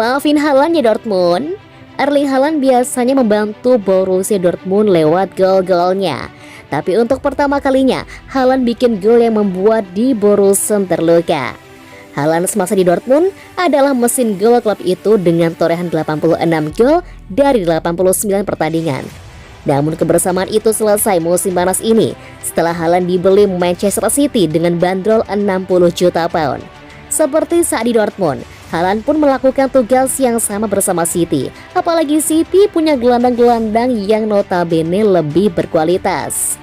Maafin Haaland ya Dortmund. Erling Haaland biasanya membantu Borussia Dortmund lewat gol-golnya. Tapi untuk pertama kalinya, Haaland bikin gol yang membuat Di Borussen terluka. Haaland semasa di Dortmund adalah mesin gol klub itu dengan torehan 86 gol dari 89 pertandingan. Namun kebersamaan itu selesai musim panas ini setelah Haaland dibeli Manchester City dengan bandrol 60 juta pound. Seperti saat di Dortmund, Haaland pun melakukan tugas yang sama bersama City. Apalagi City punya gelandang-gelandang yang notabene lebih berkualitas.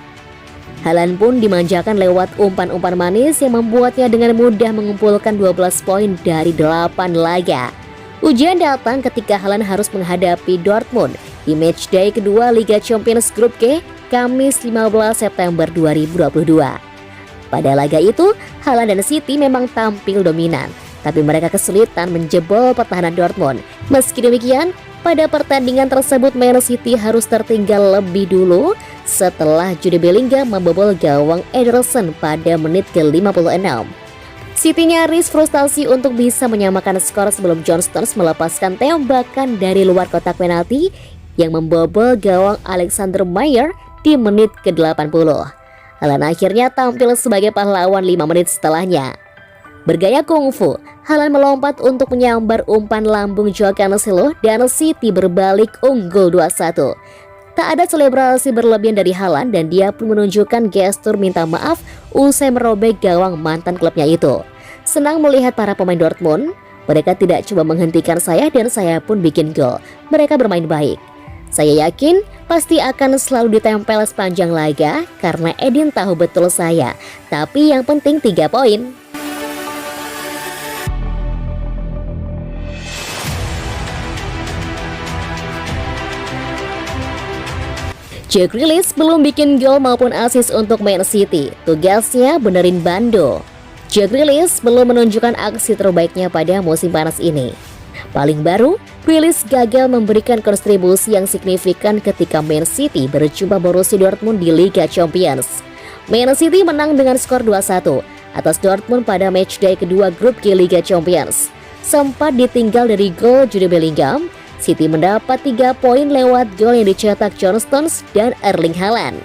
Haaland pun dimanjakan lewat umpan-umpan manis yang membuatnya dengan mudah mengumpulkan 12 poin dari 8 laga. Ujian datang ketika Haaland harus menghadapi Dortmund di matchday kedua Liga Champions Grup G, Kamis 15 September 2022. Pada laga itu, Haaland dan City memang tampil dominan, tapi mereka kesulitan menjebol pertahanan Dortmund. Meski demikian, pada pertandingan tersebut Man City harus tertinggal lebih dulu setelah Jude Bellingham membobol gawang Ederson pada menit ke-56. City nyaris frustasi untuk bisa menyamakan skor sebelum John Stones melepaskan tembakan dari luar kotak penalti yang membobol gawang Alexander Meyer di menit ke-80. Haaland akhirnya tampil sebagai pahlawan 5 menit setelahnya. Bergaya kungfu, Haaland melompat untuk menyambar umpan lambung Joao Cancelo dan City berbalik unggul 2-1. Tak ada selebrasi berlebihan dari Haaland dan dia pun menunjukkan gestur minta maaf usai merobek gawang mantan klubnya itu. Senang melihat para pemain Dortmund, mereka tidak coba menghentikan saya dan saya pun bikin gol. Mereka bermain baik. Saya yakin pasti akan selalu ditempel sepanjang laga karena Edin tahu betul saya. Tapi yang penting 3 poin. Jack Grealish belum bikin gol maupun assist untuk Man City. Tugasnya benerin bando. Jack Grealish belum menunjukkan aksi terbaiknya pada musim panas ini. Paling baru, Grealish gagal memberikan kontribusi yang signifikan ketika Man City berjumpa Borussia Dortmund di Liga Champions. Man City menang dengan skor 2-1 atas Dortmund pada matchday kedua grup G Liga Champions. Sempat ditinggal dari gol Jude Bellingham, City mendapat 3 poin lewat gol yang dicetak John Stones dan Erling Haaland.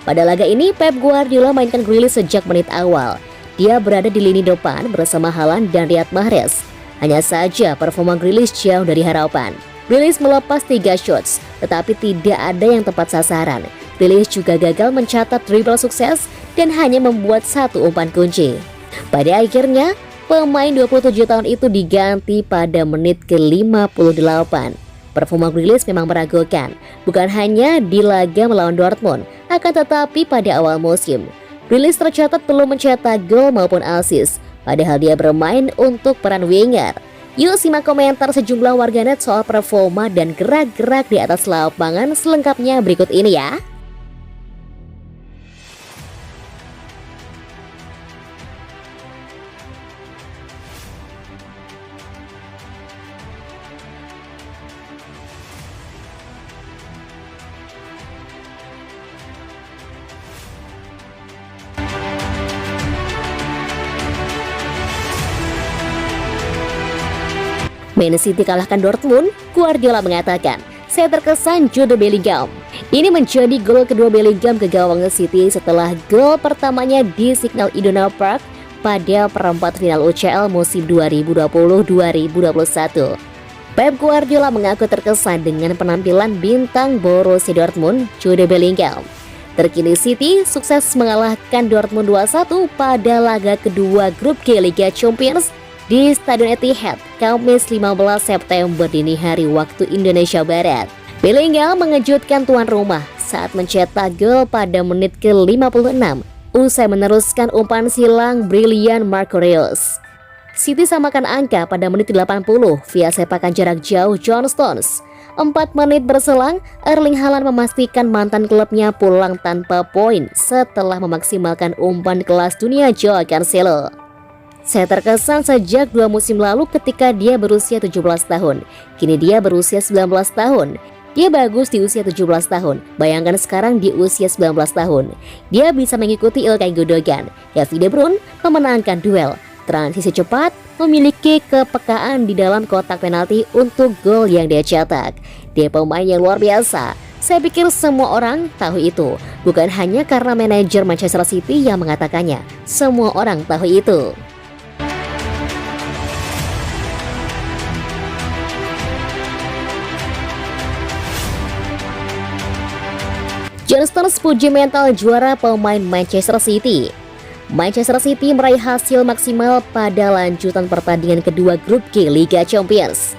Pada laga ini, Pep Guardiola mainkan Grealish sejak menit awal. Dia berada di lini depan bersama Haaland dan Riyad Mahrez. Hanya saja performa Grealish jauh dari harapan. Grealish melepas 3 shots, tetapi tidak ada yang tepat sasaran. Grealish juga gagal mencatat dribble sukses dan hanya membuat 1 umpan kunci. Pada akhirnya, pemain 27 tahun itu diganti pada menit ke-58. Performa Grealish memang meragukan, bukan hanya di laga melawan Dortmund, akan tetapi pada awal musim. Grealish tercatat belum mencetak gol maupun assist, padahal dia bermain untuk peran winger. Yuk simak komentar sejumlah warganet soal performa dan gerak-gerak di atas lapangan selengkapnya berikut ini ya. Man City kalahkan Dortmund, Guardiola mengatakan, saya terkesan Jude Bellingham. Ini menjadi gol kedua Bellingham ke gawang City setelah gol pertamanya di Signal Iduna Park pada perempat final UCL musim 2020-2021. Pep Guardiola mengaku terkesan dengan penampilan bintang Borussia Dortmund, Jude Bellingham. Terkini City sukses mengalahkan Dortmund 2-1 pada laga kedua grup G Liga Champions di Stadion Etihad, Kamis 15 September dini hari waktu Indonesia Barat. Bellingham mengejutkan tuan rumah saat mencetak gol pada menit ke-56 usai meneruskan umpan silang brilian Marco Reus. City samakan angka pada menit 80 via sepakan jarak jauh John Stones. 4 menit berselang, Erling Haaland memastikan mantan klubnya pulang tanpa poin setelah memaksimalkan umpan kelas dunia Joao Cancelo. Saya terkesan sejak 2 musim lalu ketika dia berusia 17 tahun. Kini dia berusia 19 tahun. Dia bagus di usia 17 tahun. Bayangkan sekarang di usia 19 tahun. Dia bisa mengikuti Ilkay Gundogan. Kevin De Bruyne memenangkan duel. transisi cepat, memiliki kepekaan di dalam kotak penalti untuk gol yang dia cetak. Dia pemain yang luar biasa. Saya pikir semua orang tahu itu, bukan hanya karena manajer Manchester City yang mengatakannya. Semua orang tahu itu. John Stones puji mental juara pemain Manchester City. Manchester City meraih hasil maksimal pada lanjutan pertandingan kedua grup G Liga Champions.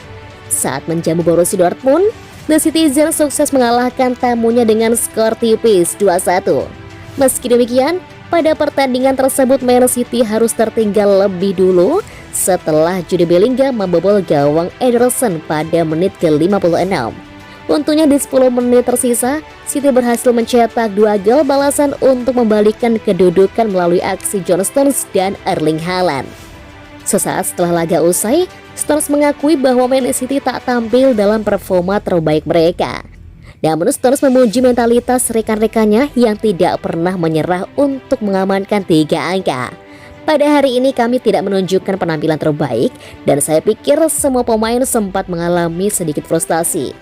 Saat menjamu Borussia Dortmund, The Citizen sukses mengalahkan tamunya dengan skor tipis 2-1. Meski demikian, pada pertandingan tersebut Man City harus tertinggal lebih dulu setelah Jude Bellingham membobol gawang Ederson pada menit ke-56. Untungnya di 10 menit tersisa, City berhasil mencetak 2 gol balasan untuk membalikkan kedudukan melalui aksi John Stones dan Erling Haaland. Sesaat setelah laga usai, Stones mengakui bahwa Man City tak tampil dalam performa terbaik mereka. Namun Stones memuji mentalitas rekan-rekannya yang tidak pernah menyerah untuk mengamankan 3 angka. Pada hari ini kami tidak menunjukkan penampilan terbaik dan saya pikir semua pemain sempat mengalami sedikit frustasi.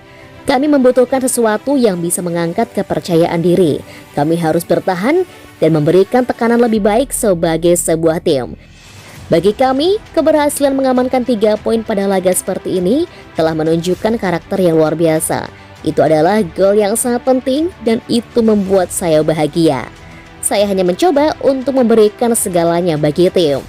Kami membutuhkan sesuatu yang bisa mengangkat kepercayaan diri. Kami harus bertahan dan memberikan tekanan lebih baik sebagai sebuah tim. Bagi kami, keberhasilan mengamankan 3 poin pada laga seperti ini telah menunjukkan karakter yang luar biasa. Itu adalah gol yang sangat penting dan itu membuat saya bahagia. Saya hanya mencoba untuk memberikan segalanya bagi tim.